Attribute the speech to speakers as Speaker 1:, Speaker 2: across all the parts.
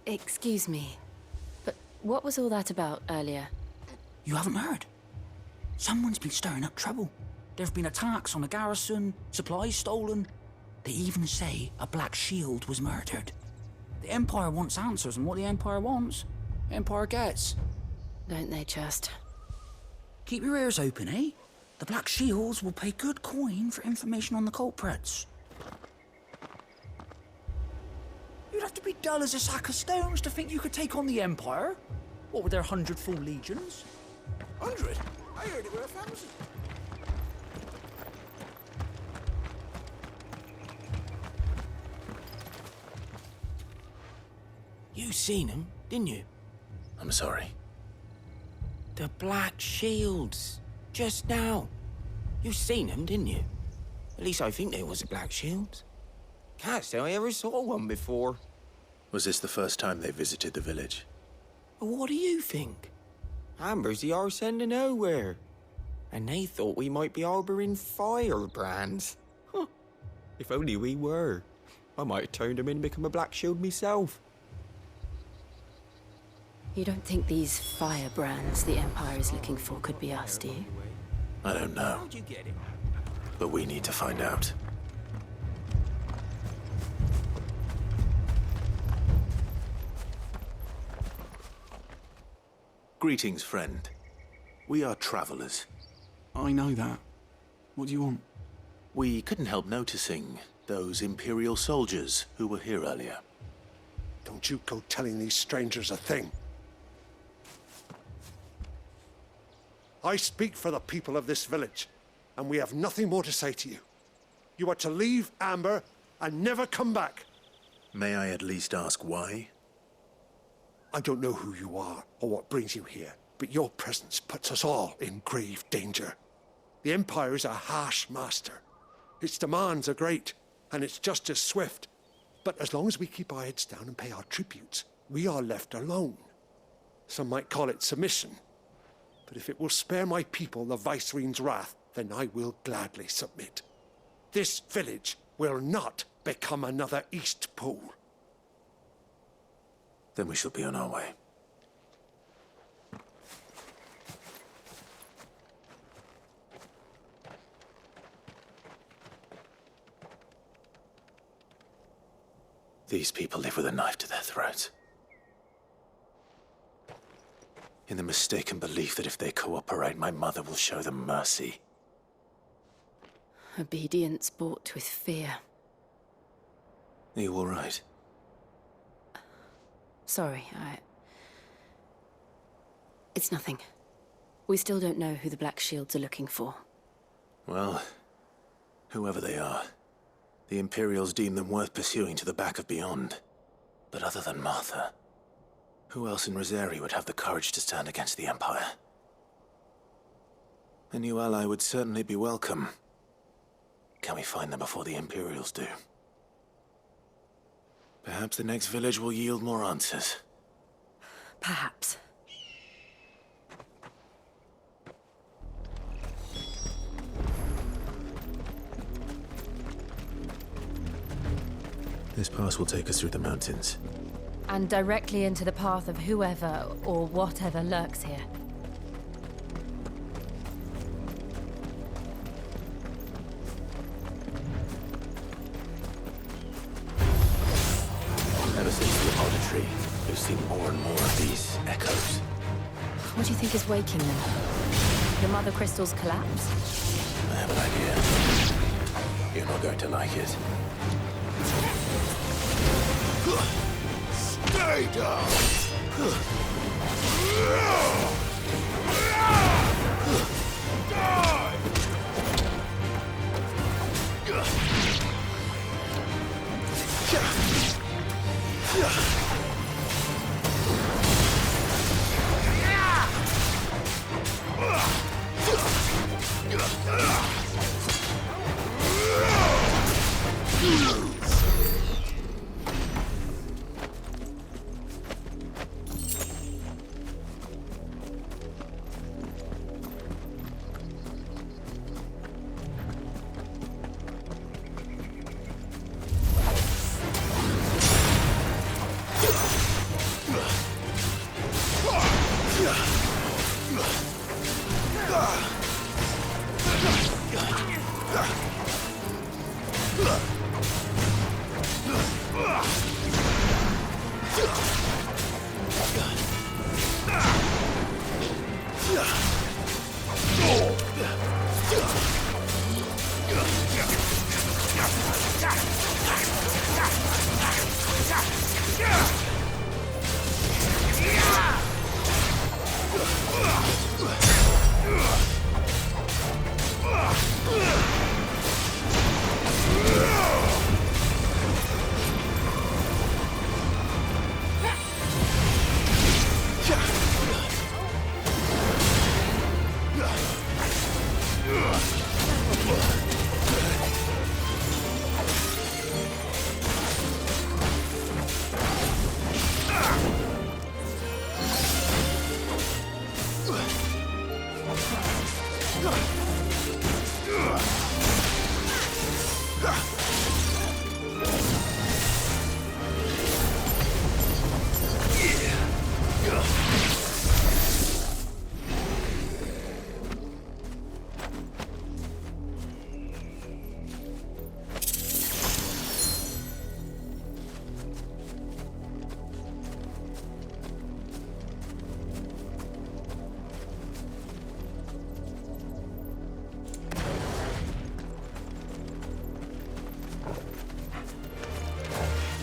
Speaker 1: Excuse me, but what was all that about earlier?
Speaker 2: You haven't heard? Someone's been stirring up trouble. There have been attacks on the garrison, supplies stolen. They even say a Black Shield was murdered. The Empire wants answers, and what the Empire wants, the Empire gets.
Speaker 1: Don't they just?
Speaker 2: Keep your ears open, eh? The Black Shields will pay good coin for information on the culprits. You'd have to be dull as a sack of stones to think you could take on the Empire. What with their 100 full legions?
Speaker 3: 100? I heard it were 1,000.
Speaker 4: You seen them, didn't you?
Speaker 5: I'm sorry.
Speaker 4: The Black Shields. Just now. You seen them, didn't you? At least I think there was a Black Shield. Can't say I ever saw one before.
Speaker 5: Was this the first time they visited the village?
Speaker 4: But what do you think? Amber's the arse end of nowhere. And they thought we might be harbouring firebrands. Huh. If only we were. I might have turned them in and become a Black Shield myself.
Speaker 1: You don't think these firebrands the Empire is looking for could be us, do you?
Speaker 5: I don't know,
Speaker 4: How'd you get it?
Speaker 5: but we need to find out. Greetings, friend. We are travelers.
Speaker 3: I know that. What do you want?
Speaker 5: We couldn't help noticing those Imperial soldiers who were here earlier.
Speaker 6: Don't you go telling these strangers a thing. I speak for the people of this village, and we have nothing more to say to you. You are to leave Amber and never come back.
Speaker 5: May I at least ask why?
Speaker 6: I don't know who you are or what brings you here, but your presence puts us all in grave danger. The Empire is a harsh master. Its demands are great, and its justice swift. But as long as we keep our heads down and pay our tributes, we are left alone. Some might call it submission. But if it will spare my people the Viceroy's wrath, then I will gladly submit. This village will not become another East Pool.
Speaker 5: Then we shall be on our way. These people live with a knife to their throats. In the mistaken belief that if they cooperate, my mother will show them mercy.
Speaker 1: Obedience bought with fear.
Speaker 5: Are you all right?
Speaker 1: Sorry, It's nothing. We still don't know who the Black Shields are looking for.
Speaker 5: Well, whoever they are, the Imperials deem them worth pursuing to the back of beyond. But other than Martha, who else in Rosari would have the courage to stand against the Empire? A new ally would certainly be welcome. Can we find them before the Imperials do? Perhaps the next village will yield more answers.
Speaker 1: Perhaps.
Speaker 5: This pass will take us through the mountains.
Speaker 1: And directly into the path of whoever or whatever lurks here.
Speaker 5: Ever since the auditory, we've seen more and more of these echoes.
Speaker 1: What do you think is waking them? The Mother Crystal's collapse?
Speaker 5: I have an idea. You're not going to like it.
Speaker 3: Stay down!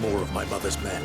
Speaker 5: More of my mother's men.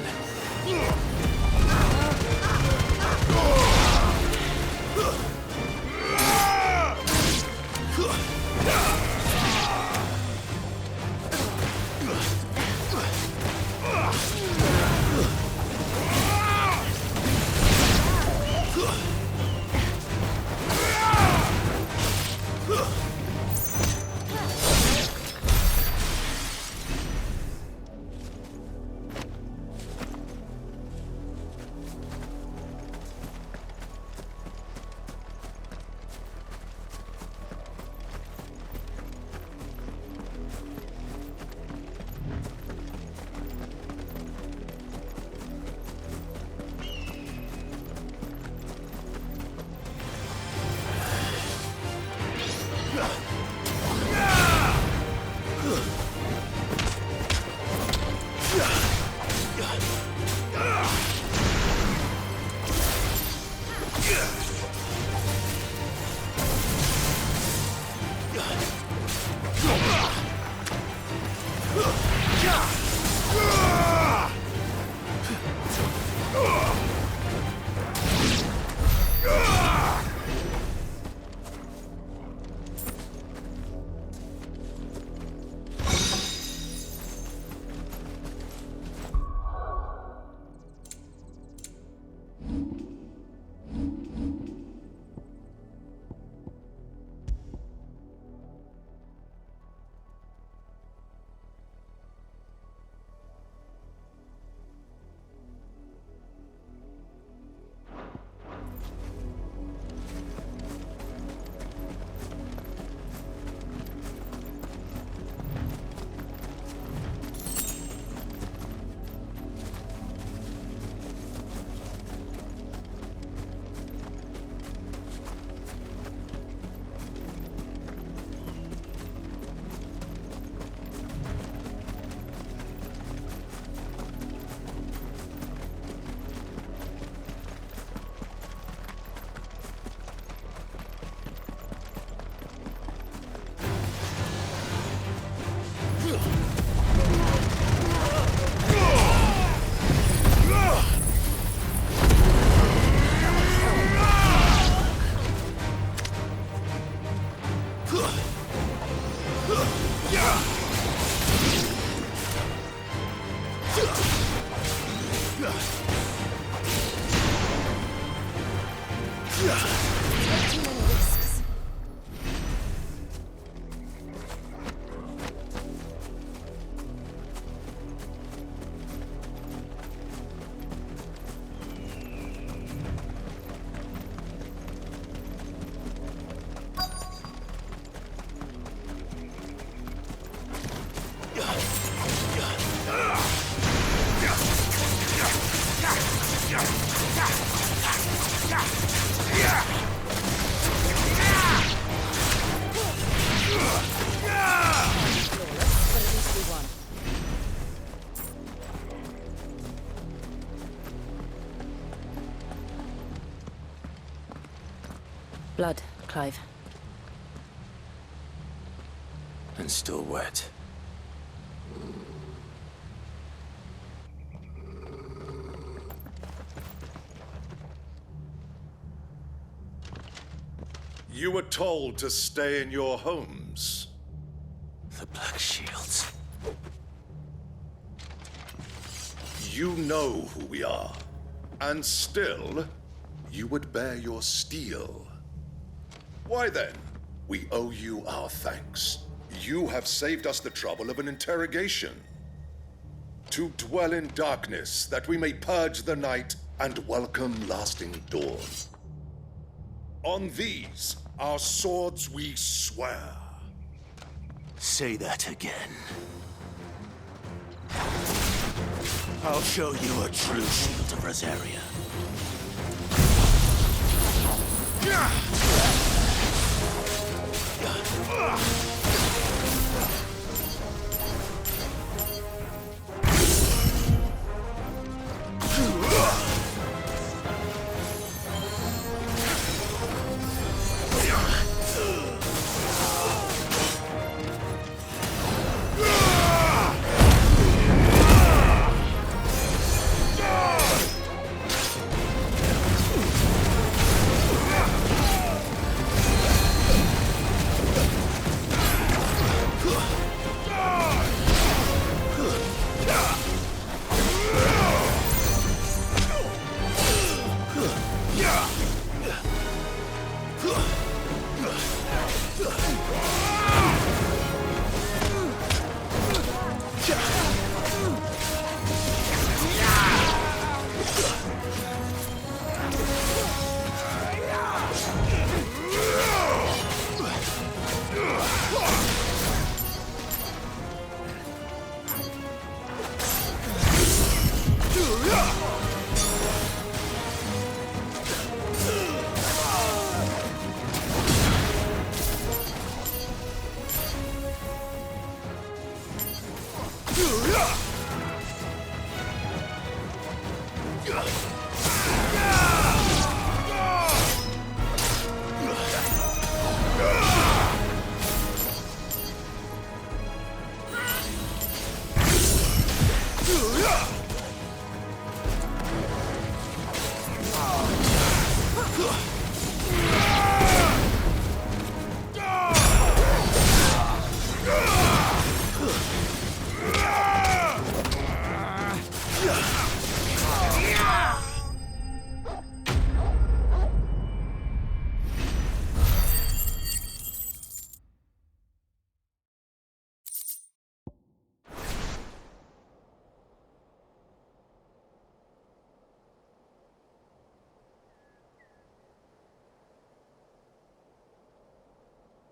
Speaker 1: Clive.
Speaker 5: And still wet.
Speaker 7: You were told to stay in your homes.
Speaker 5: The Black Shields.
Speaker 7: You know who we are. And still, you would bear your steel. Why then? We owe you our thanks. You have saved us the trouble of an interrogation. To dwell in darkness, that we may purge the night and welcome lasting dawn. On these, our swords we swear.
Speaker 5: Say that again. I'll show you a true shield of Rosaria.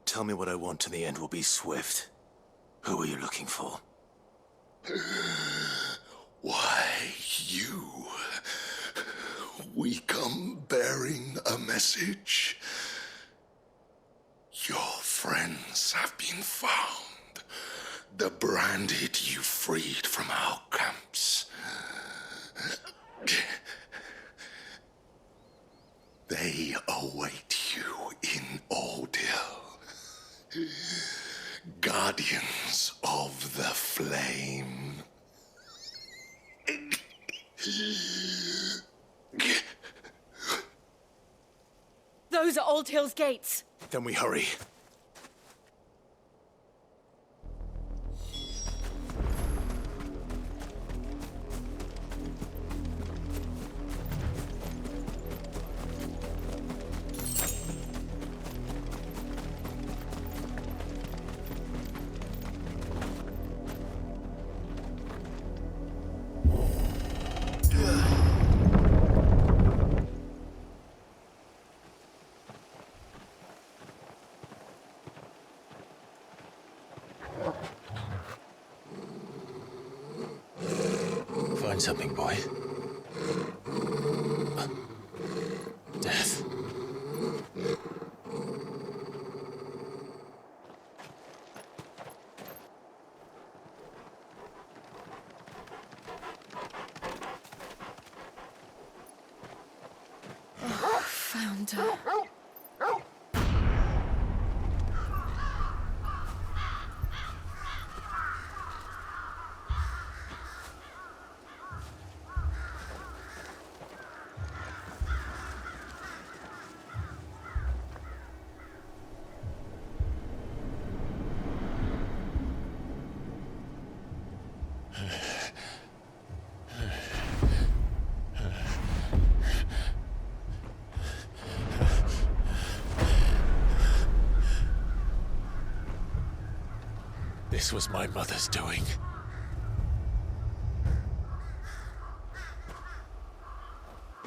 Speaker 5: Tell me what I want and the end will be swift. Who are you looking for?
Speaker 7: Why, you. We come bearing a message. Your friends have been found. The branded you freed from our camps. They await you in Oldhill. Guardians of the Flame.
Speaker 1: Those are Old Hill's gates.
Speaker 5: Then we hurry. Find something, boy. Death.
Speaker 1: Found her.
Speaker 5: This was my mother's doing.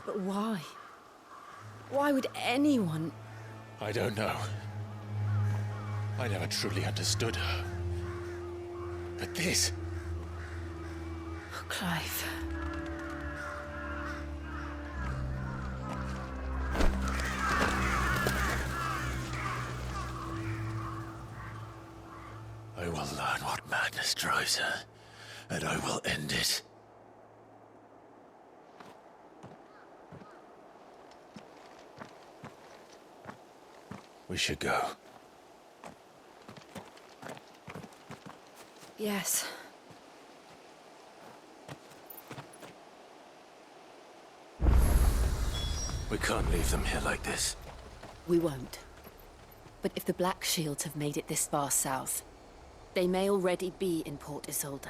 Speaker 1: But why? Why would anyone...
Speaker 5: I don't know. I never truly understood her. But this...
Speaker 1: Oh, Clive.
Speaker 5: I will learn what madness drives her, and I will end it. We should go.
Speaker 1: Yes.
Speaker 5: We can't leave them here like this.
Speaker 1: We won't. But if the Black Shields have made it this far south, they may already be in Port Isolde.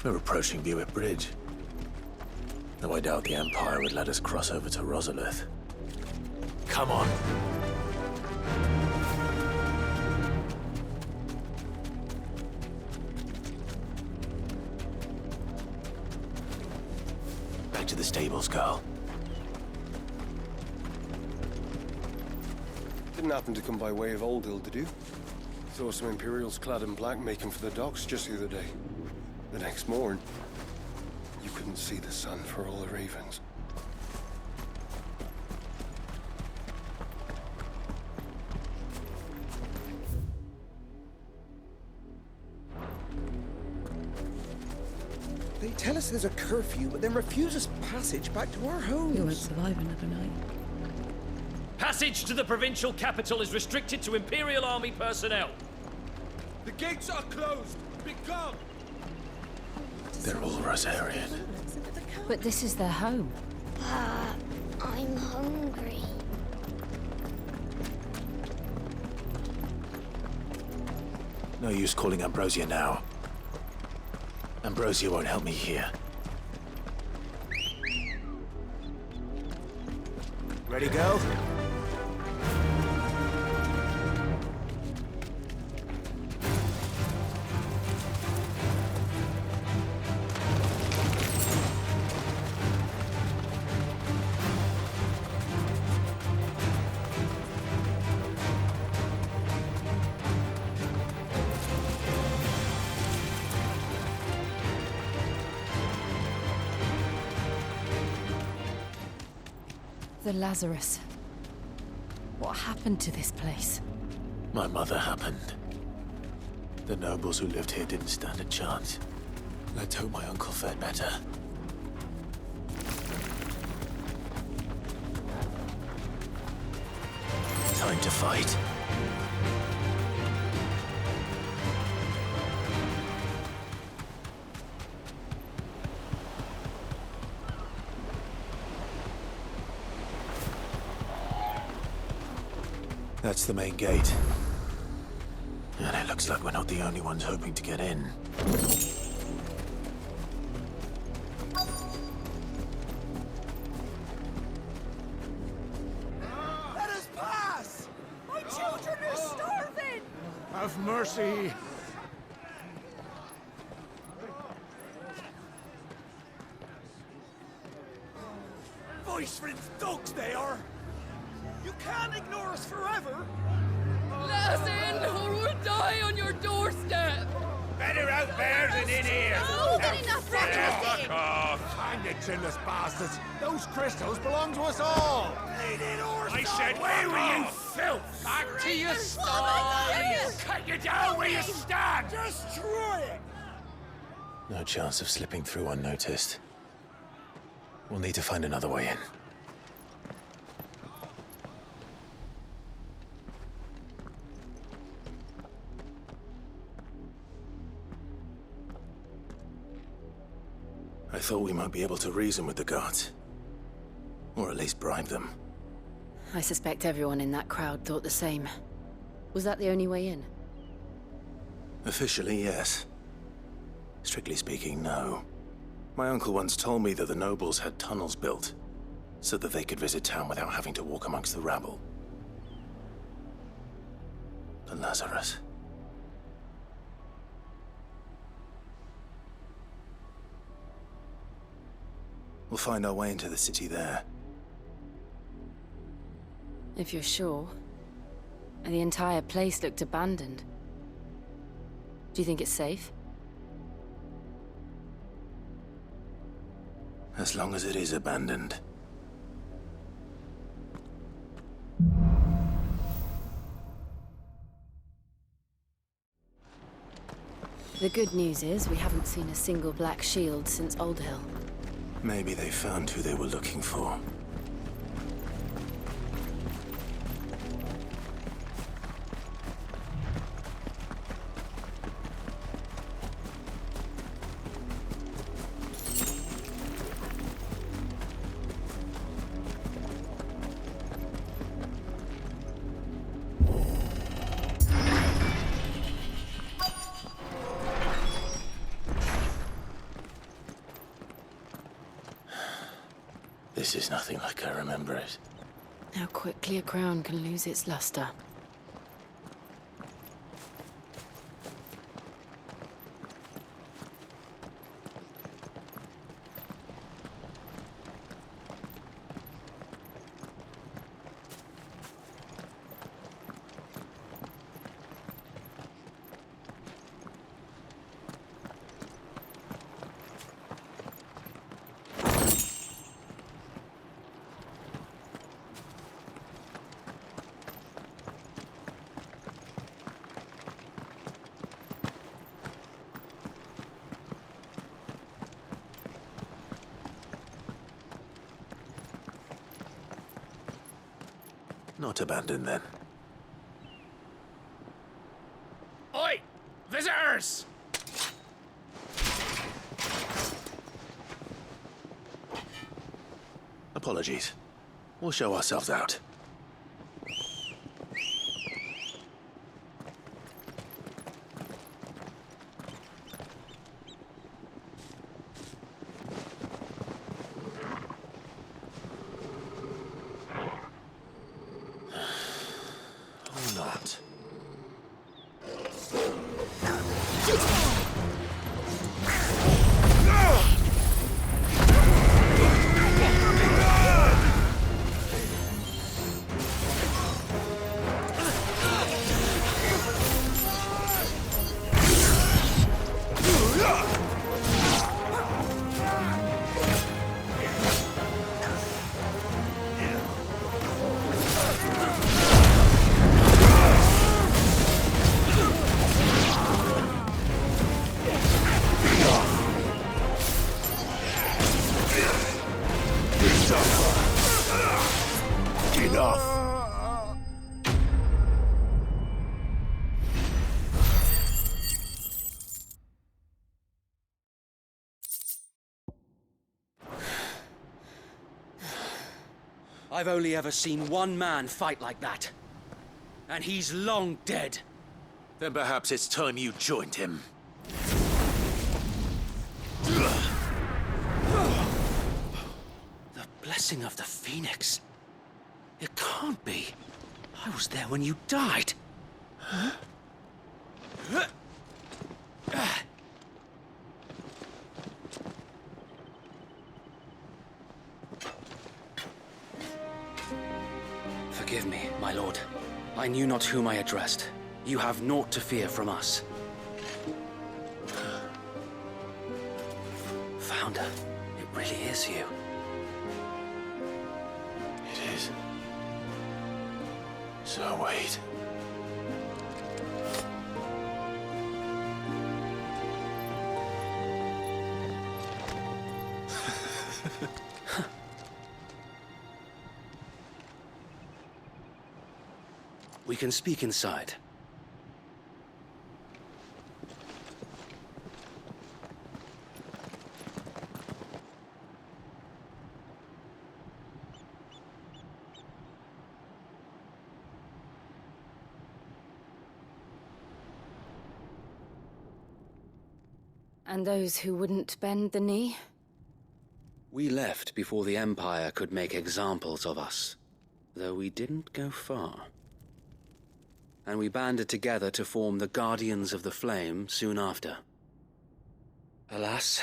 Speaker 5: We're approaching Buick Bridge. Though I doubt the Empire would let us cross over to Rosalith. Come on. Back to the stables, Carl.
Speaker 8: Didn't happen to come by way of Oldhill, did you? Saw some Imperials clad in black making for the docks just the other day. The next morn, you couldn't see the sun for all the ravens.
Speaker 9: They tell us there's a curfew, but then refuse us passage back to our homes.
Speaker 10: We won't survive another night.
Speaker 11: Passage to the provincial capital is restricted to Imperial Army personnel.
Speaker 6: The gates are closed. Be gone.
Speaker 5: They're all Rosarian.
Speaker 1: But this is their home.
Speaker 12: I'm hungry.
Speaker 5: No use calling Ambrosia now. Ambrosia won't help me here. Ready, go?
Speaker 1: The Lazarus. What happened to this place?
Speaker 5: My mother happened. The nobles who lived here didn't stand a chance. Let's hope my uncle fared better. Time to fight. That's the main gate. And it looks like we're not the only ones hoping to get in.
Speaker 9: Let us pass! My children are starving!
Speaker 6: Have mercy.
Speaker 9: Voice rinse dogs they are! You can't ignore us forever!
Speaker 10: Let us in, or we'll die on your doorstep!
Speaker 6: Better out there than in here.
Speaker 12: Oh, good enough for
Speaker 6: Fuck off! Hang the chinless bastards! Those crystals belong to us all! I said, away with you, filth! Back to your sties! Cut you down where you stand! Destroy it!
Speaker 5: No chance of slipping through unnoticed. We'll need to find another way in. I thought we might be able to reason with the guards. Or at least bribe them.
Speaker 1: I suspect everyone in that crowd thought the same. Was that the only way in?
Speaker 5: Officially, yes. Strictly speaking, no. My uncle once told me that the nobles had tunnels built, so that they could visit town without having to walk amongst the rabble. But Lazarus... We'll find our way into the city there.
Speaker 1: If you're sure. The entire place looked abandoned. Do you think it's safe?
Speaker 5: As long as it is abandoned.
Speaker 1: The good news is we haven't seen a single black shield since Old Hill.
Speaker 5: Maybe they found who they were looking for. This is nothing like I remember it.
Speaker 1: How quickly a crown can lose its luster.
Speaker 5: Not abandoned, then.
Speaker 11: Oi! Visitors!
Speaker 5: Apologies. We'll show ourselves out. Or not.
Speaker 2: I've only ever seen one man fight like that. And he's long dead.
Speaker 5: Then perhaps it's time you joined him.
Speaker 2: The blessing of the Phoenix. It can't be. I was there when you died. Huh? Forgive me, my lord. I knew not whom I addressed. You have naught to fear from us. Founder, it really is you.
Speaker 5: It is. So wait.
Speaker 2: We can speak inside.
Speaker 1: And those who wouldn't bend the knee?
Speaker 13: We left before the Empire could make examples of us, though we didn't go far. And we banded together to form the Guardians of the Flame soon after. Alas,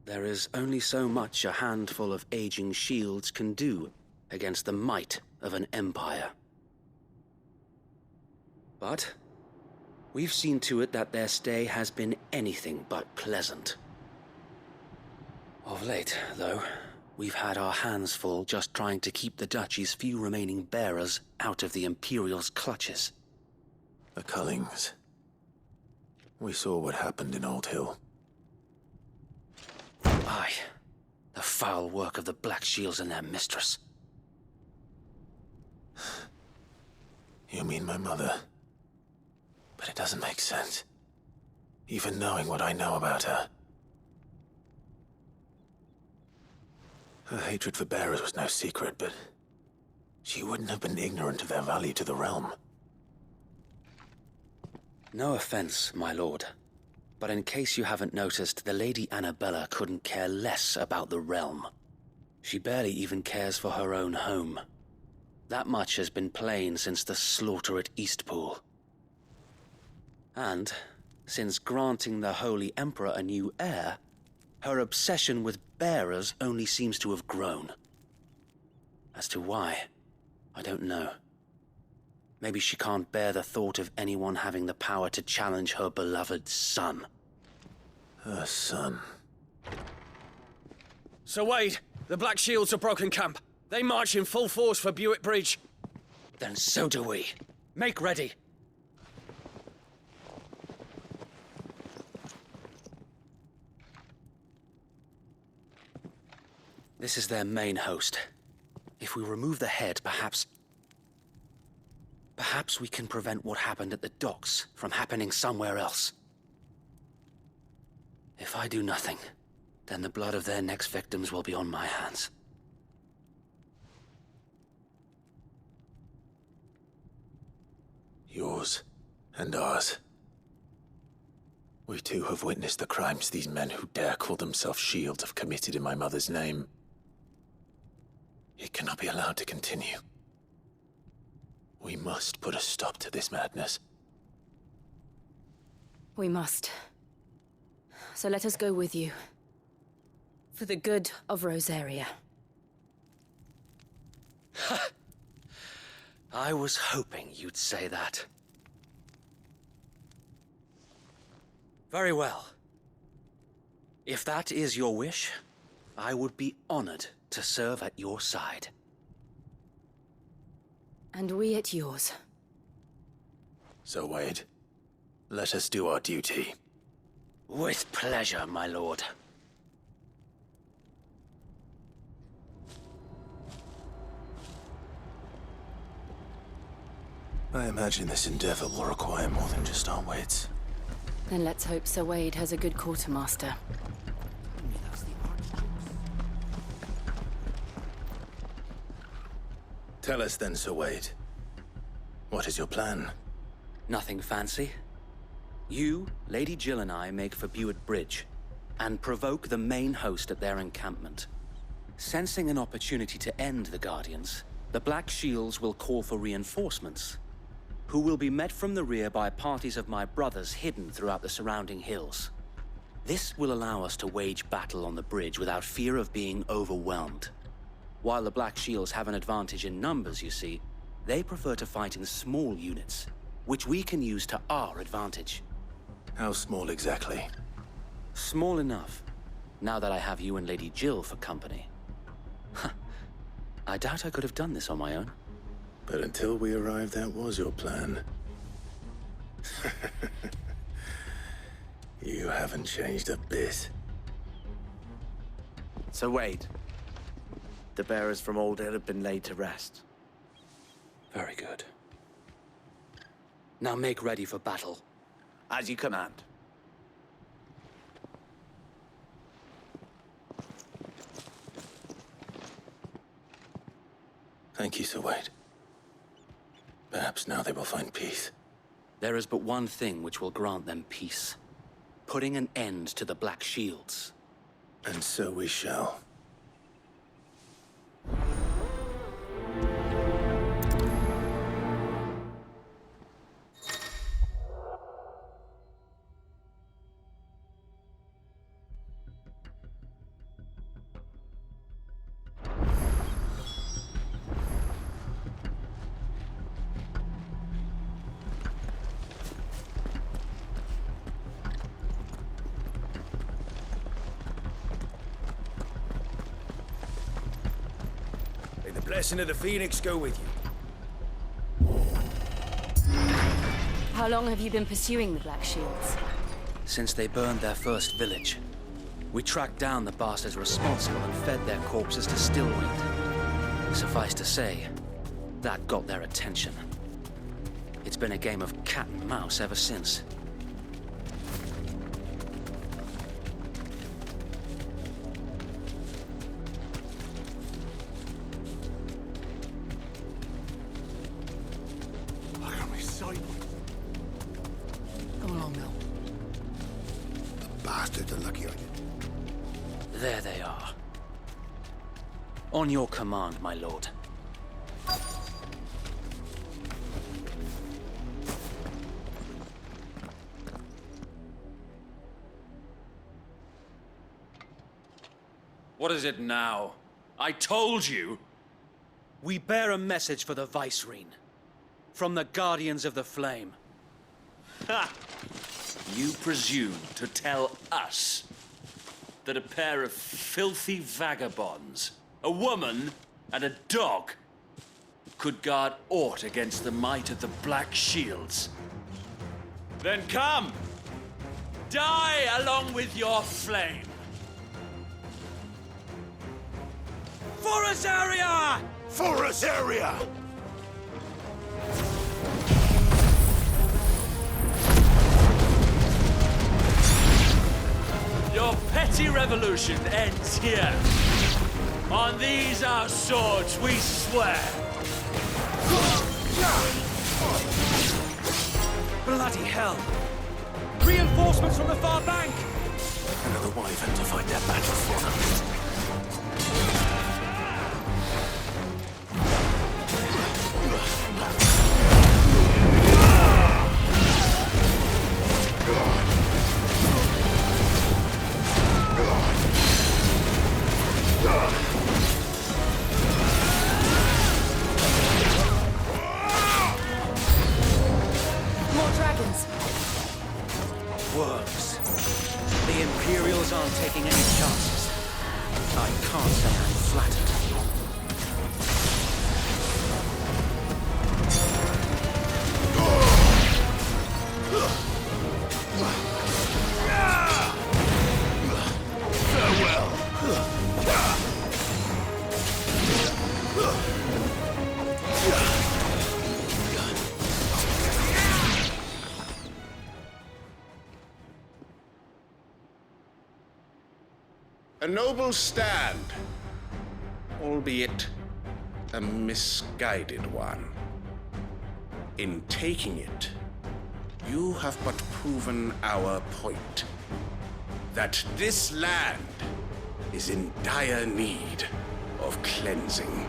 Speaker 13: there is only so much a handful of aging shields can do against the might of an empire. But we've seen to it that their stay has been anything but pleasant. Of late, though, we've had our hands full just trying to keep the Duchy's few remaining bearers out of the Imperial's clutches.
Speaker 5: The Cullings. We saw what happened in Old Hill.
Speaker 13: Aye, the foul work of the Black Shields and their mistress.
Speaker 5: You mean my mother? But it doesn't make sense. Even knowing what I know about her. Her hatred for bearers was no secret, but she wouldn't have been ignorant of their value to the realm.
Speaker 13: No offense, my lord, but in case you haven't noticed, the Lady Annabella couldn't care less about the realm. She barely even cares for her own home. That much has been plain since the slaughter at Eastpool. And, since granting the Holy Emperor a new heir, her obsession with bearers only seems to have grown. As to why, I don't know. Maybe she can't bear the thought of anyone having the power to challenge her beloved son.
Speaker 5: Her son.
Speaker 11: Sir Wade, the Black Shields have broken camp. They march in full force for Buick Bridge.
Speaker 13: Then so do we. Make ready. This is their main host. If we remove the head, perhaps we can prevent what happened at the docks from happening somewhere else. If I do nothing, then the blood of their next victims will be on my hands.
Speaker 5: Yours and ours. We too have witnessed the crimes these men who dare call themselves shields have committed in my mother's name. It cannot be allowed to continue. We must put a stop to this madness.
Speaker 1: We must. So let us go with you. For the good of Rosaria.
Speaker 13: I was hoping you'd say that. Very well. If that is your wish, I would be honored to serve at your side.
Speaker 1: And we at yours.
Speaker 5: So, Wade, let us do our duty.
Speaker 13: With pleasure, my lord.
Speaker 5: I imagine this endeavor will require more than just our wits.
Speaker 1: Then let's hope Sir Wade has a good quartermaster.
Speaker 5: Tell us then, Sir Wade. What is your plan?
Speaker 13: Nothing fancy. You, Lady Jill and I make for Buick Bridge, and provoke the main host at their encampment. Sensing an opportunity to end the Guardians, the Black Shields will call for reinforcements, who will be met from the rear by parties of my brothers hidden throughout the surrounding hills. This will allow us to wage battle on the bridge without fear of being overwhelmed. While the Black Shields have an advantage in numbers, you see, they prefer to fight in small units, which we can use to our advantage.
Speaker 5: How small exactly?
Speaker 13: Small enough, now that I have you and Lady Jill for company. I doubt I could have done this on my own.
Speaker 5: But until we arrived, that was your plan. You haven't changed a bit.
Speaker 14: So Wade, the bearers from Old Hill have been laid to rest.
Speaker 13: Very good. Now make ready for battle.
Speaker 14: As you command.
Speaker 5: Thank you, Sir Wade. Perhaps now they will find peace.
Speaker 13: There is but one thing which will grant them peace. putting an end to the Black Shields.
Speaker 5: And so we shall.
Speaker 9: May the blessing of the Phoenix go with you.
Speaker 1: How long have you been pursuing the Black Shields?
Speaker 13: Since they burned their first village, we tracked down the bastards responsible and fed their corpses to stillweed. Suffice to say, that got their attention. It's been a game of cat and mouse ever since.
Speaker 6: Look at me sight.
Speaker 2: Come along now.
Speaker 6: The bastards are lucky I did.
Speaker 13: There they are. On your command, my lord.
Speaker 11: What is it now? I told you!
Speaker 13: We bear a message for the Vicereine. From the Guardians of the Flame.
Speaker 11: Ha! You presume to tell us that a pair of filthy vagabonds, a woman and a dog, could guard aught against the might of the Black Shields? Then come! Die along with your flame! For Azaria!
Speaker 9: For Azaria!
Speaker 11: Your petty revolution ends here. On these our swords we swear.
Speaker 13: Bloody hell! Reinforcements from the far bank!
Speaker 5: Another wyvern to fight their battle for them.
Speaker 1: More dragons!
Speaker 13: Worms. The Imperials aren't taking any chances. I can't say I'm flattered.
Speaker 7: A noble stand, albeit a misguided one. In taking it, you have but proven our point. That this land is in dire need of cleansing.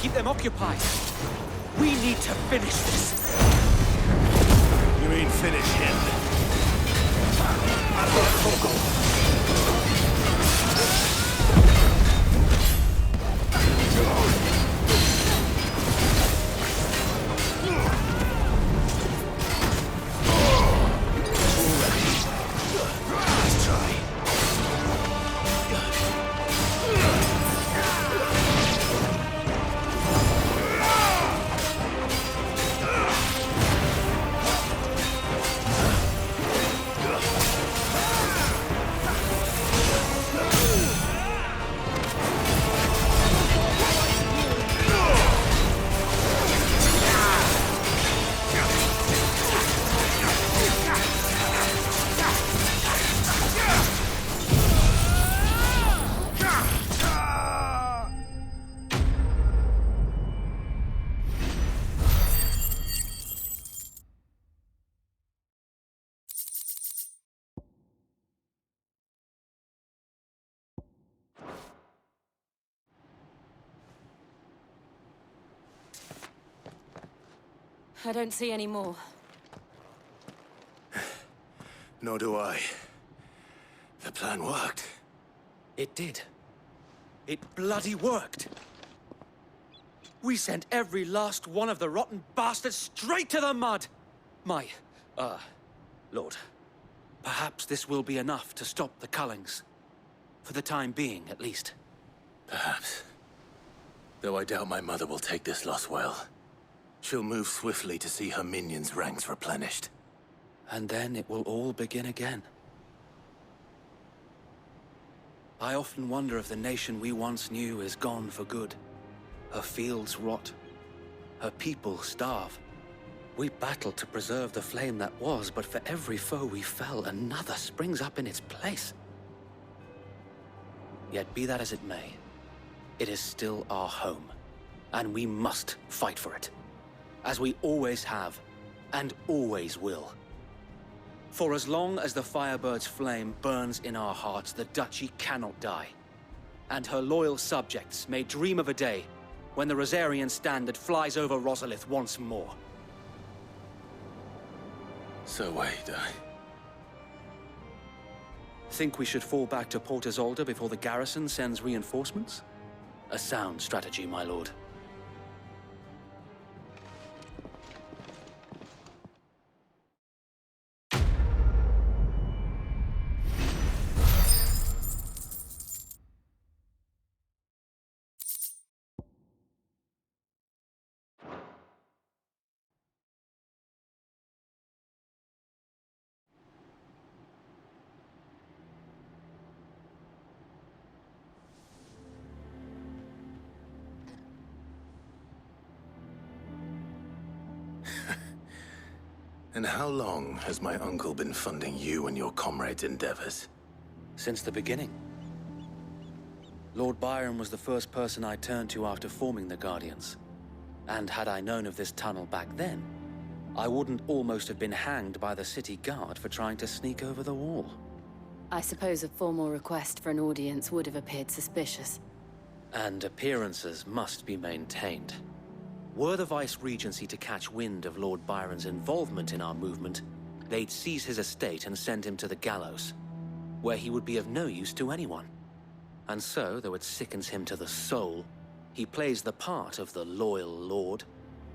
Speaker 13: keep them occupied. We need to finish this.
Speaker 5: You mean finish him?
Speaker 1: I don't see any more.
Speaker 5: Nor do I. The plan worked.
Speaker 13: It did. It bloody worked. We sent every last one of the rotten bastards straight to the mud! Lord. Perhaps this will be enough to stop the Cullings. For the time being, at least.
Speaker 5: Perhaps. Though I doubt my mother will take this loss well. She'll move swiftly to see her minions' ranks replenished.
Speaker 13: And then it will all begin again. I often wonder if the nation we once knew is gone for good. Her fields rot. Her people starve. We battled to preserve the flame that was, but for every foe we fell, another springs up in its place. Yet be that as it may, it is still our home, and we must fight for it. As we always have, and always will. For as long as the Firebird's flame burns in our hearts, the Duchy cannot die. And her loyal subjects may dream of a day when the Rosarian standard flies over Rosalith once more.
Speaker 5: So wait,
Speaker 13: Think we should fall back to Port Isolde before the garrison sends reinforcements? A sound strategy, my lord.
Speaker 5: And how long has my uncle been funding you and your comrades' endeavors?
Speaker 13: Since the beginning. Lord Byron was the first person I turned to after forming the Guardians. And had I known of this tunnel back then, I wouldn't almost have been hanged by the city guard for trying to sneak over the wall.
Speaker 1: I suppose a formal request for an audience would have appeared suspicious.
Speaker 13: And appearances must be maintained. Were the Vice-Regency to catch wind of Lord Byron's involvement in our movement, they'd seize his estate and send him to the gallows, where he would be of no use to anyone. And so, though it sickens him to the soul, he plays the part of the loyal lord,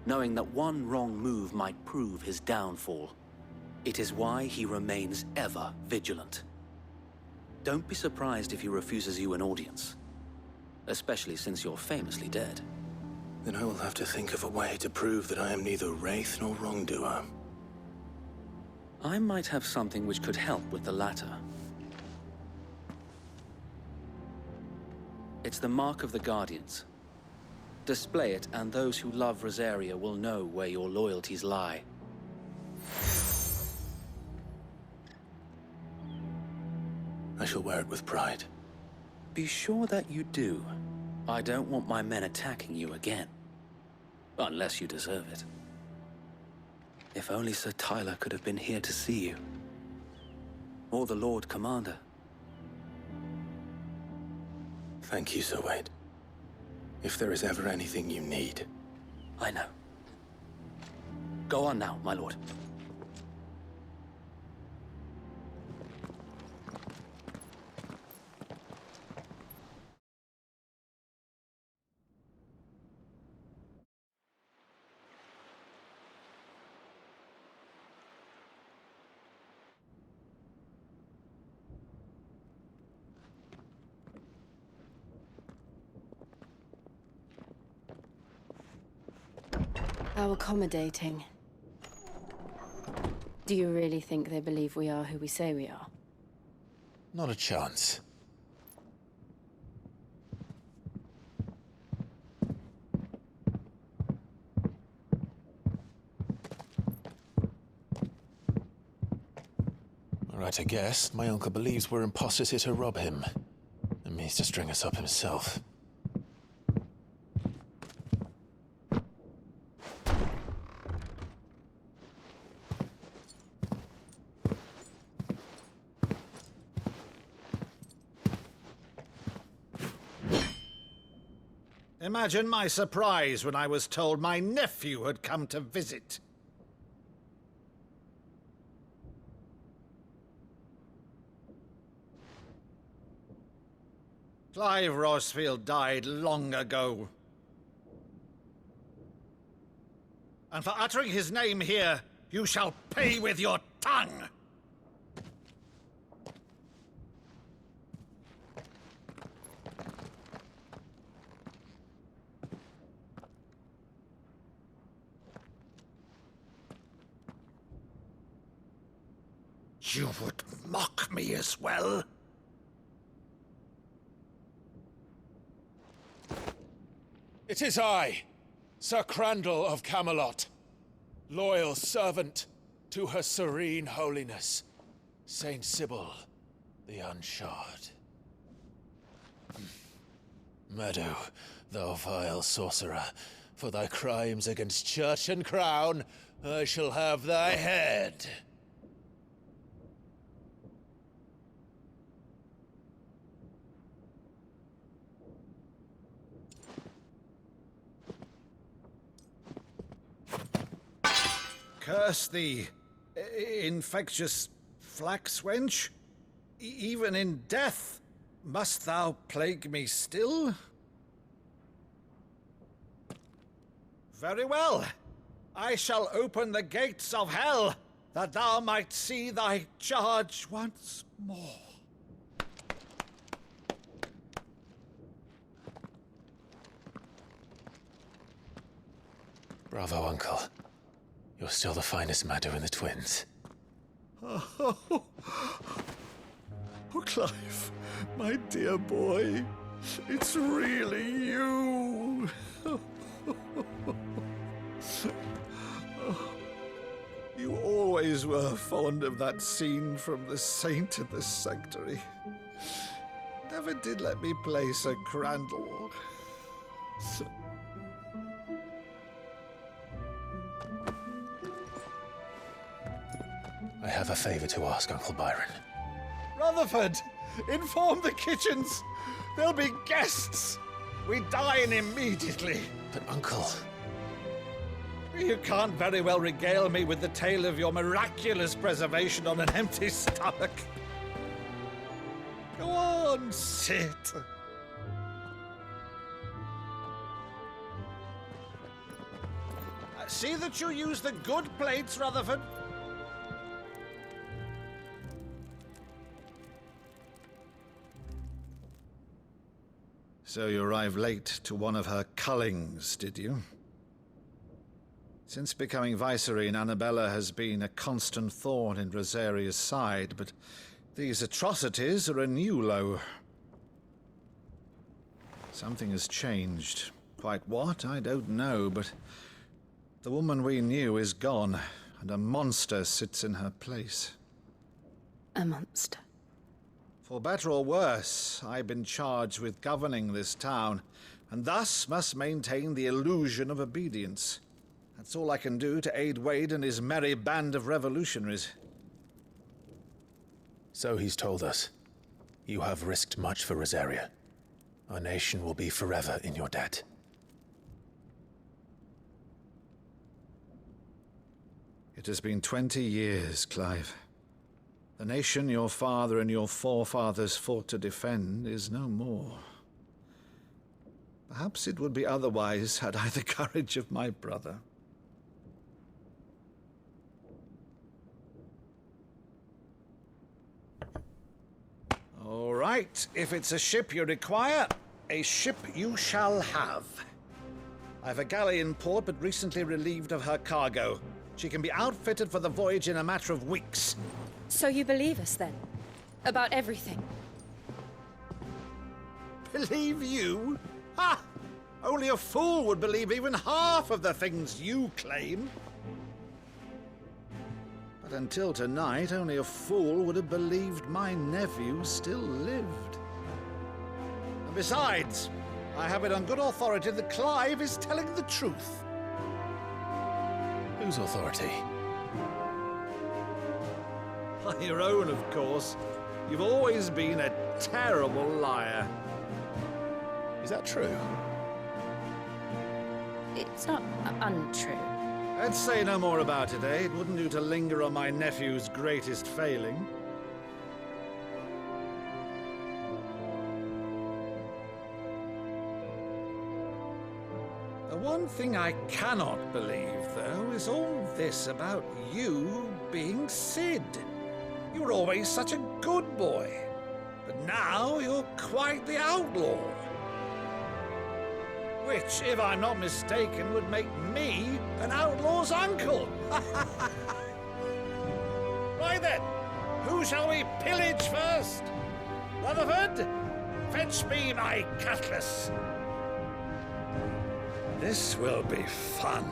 Speaker 13: knowing that one wrong move might prove his downfall. It is why he remains ever vigilant. Don't be surprised if he refuses you an audience, especially since you're famously dead.
Speaker 5: Then I will have to think of a way to prove that I am neither wraith nor wrongdoer.
Speaker 13: I might have something which could help with the latter. It's the mark of the Guardians. Display it, and those who love Rosaria will know where your loyalties lie.
Speaker 5: I shall wear it with pride.
Speaker 13: Be sure that you do. I don't want my men attacking you again. Unless you deserve it. If only Sir Tyler could have been here to see you. Or the Lord Commander.
Speaker 5: Thank you, Sir Wade. If there is ever anything you need.
Speaker 13: I know. Go on now, my lord.
Speaker 1: How accommodating. Do you really think they believe we are who we say we are?
Speaker 5: Not a chance. Right to guess, my uncle believes we're imposters here to rob him. And means to string us up himself.
Speaker 9: Imagine my surprise when I was told my nephew had come to visit. Clive Rosefield died long ago. And for uttering his name here, you shall pay with your tongue! You would mock me as well?
Speaker 15: It is I, Sir Crandall of Camelot, loyal servant to Her Serene Holiness, Saint Sybil the Unshod. Meadow, thou vile sorcerer, for thy crimes against church and crown, I shall have thy head.
Speaker 9: Curse thee, infectious flax wench. Even in death, must thou plague me still? Very well. I shall open the gates of hell, that thou might see thy charge once more.
Speaker 5: Bravo, Uncle. You're still the finest Meadow in the twins.
Speaker 9: Oh, Clive, my dear boy, it's really you. You always were fond of that scene from The Saint in the Sanctuary. Never did let me play Sir Crandall.
Speaker 5: I have a favor to ask, Uncle Byron.
Speaker 9: Rutherford, inform the kitchens. There'll be guests. We dine immediately.
Speaker 5: But, Uncle...
Speaker 9: You can't very well regale me with the tale of your miraculous preservation on an empty stomach. Go on, sit. See that you use the good plates, Rutherford. So you arrived late to one of her cullings, did you? Since becoming Vicereine, Annabella has been a constant thorn in Rosaria's side, but these atrocities are a new low. Something has changed. Quite what, I don't know, but the woman we knew is gone, and a monster sits in her place.
Speaker 1: A monster?
Speaker 9: For better or worse, I've been charged with governing this town, and thus must maintain the illusion of obedience. That's all I can do to aid Wade and his merry band of revolutionaries.
Speaker 5: So he's told us. You have risked much for Rosaria. our nation will be forever in your debt.
Speaker 9: It has been 20 years, Clive. The nation your father and your forefathers fought to defend is no more. Perhaps it would be otherwise had I the courage of my brother. All right, if it's a ship you require, a ship you shall have. I've a galley in port, but recently relieved of her cargo. She can be outfitted for the voyage in a matter of weeks.
Speaker 1: So you believe us, then? About everything?
Speaker 9: Believe you? Ha! Only a fool would believe even half of the things you claim. But until tonight, only a fool would have believed my nephew still lived. And besides, I have it on good authority that Clive is telling the truth.
Speaker 5: Whose authority?
Speaker 9: Your own, of course. You've always been a terrible liar.
Speaker 5: Is that true?
Speaker 1: It's not untrue.
Speaker 9: Let's say no more about it, eh? It wouldn't do to linger on my nephew's greatest failing. The one thing I cannot believe, though, is all this about you being Sid. You were always such a good boy, but now you're quite the outlaw. Which, if I'm not mistaken, would make me an outlaw's uncle. Right then, who shall we pillage first? Rutherford, fetch me my cutlass. This will be fun.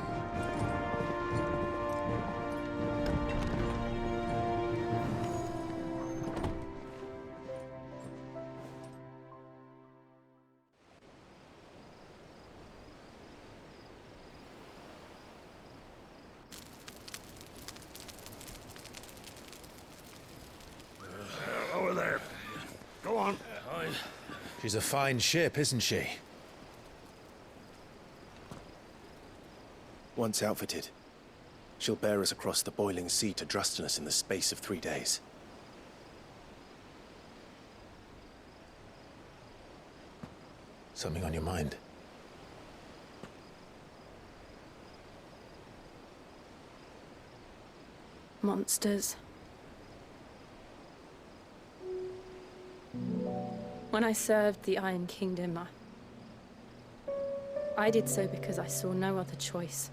Speaker 6: Over there. Go on.
Speaker 5: She's a fine ship, isn't she? Once outfitted, she'll bear us across the boiling sea to Drustinus in the space of 3 days. Something on your mind?
Speaker 1: Monsters. When I served the Iron Kingdom, I did so because I saw no other choice.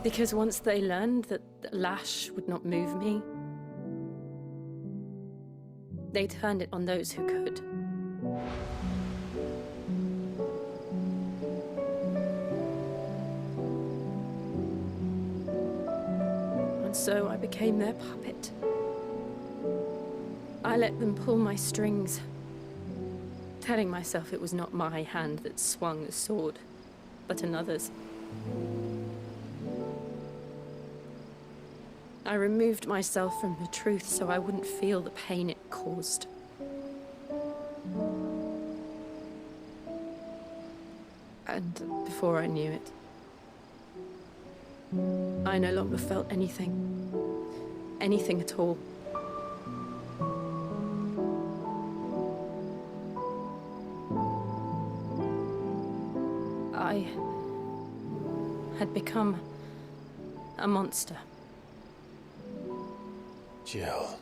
Speaker 1: Because once they learned that the lash would not move me, they turned it on those who could. And so I became their puppet. I let them pull my strings, telling myself it was not my hand that swung the sword, but another's. I removed myself from the truth so I wouldn't feel the pain it caused. And before I knew it, I no longer felt anything. Anything at all. I had become a monster.
Speaker 5: Jill.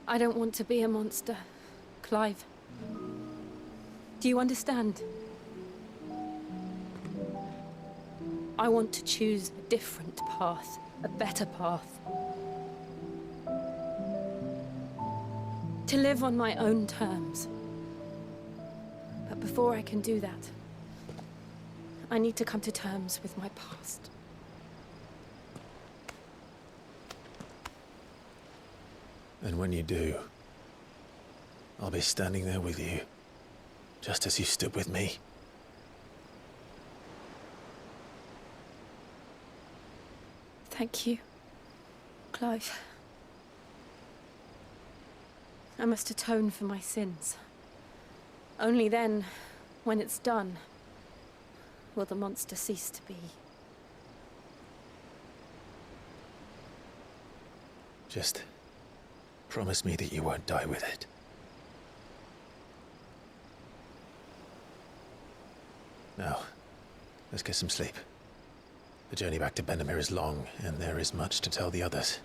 Speaker 1: I don't want to be a monster, Clive. Do you understand? I want to choose a different path, a better path. To live on my own terms. But before I can do that, I need to come to terms with my past.
Speaker 5: And when you do, I'll be standing there with you, just as you stood with me.
Speaker 1: Thank you, Clive. I must atone for my sins. Only then, when it's done, will the monster cease to be.
Speaker 5: Just promise me that you won't die with it. Now, let's get some sleep. The journey back to Benamir is long, and there is much to tell the others.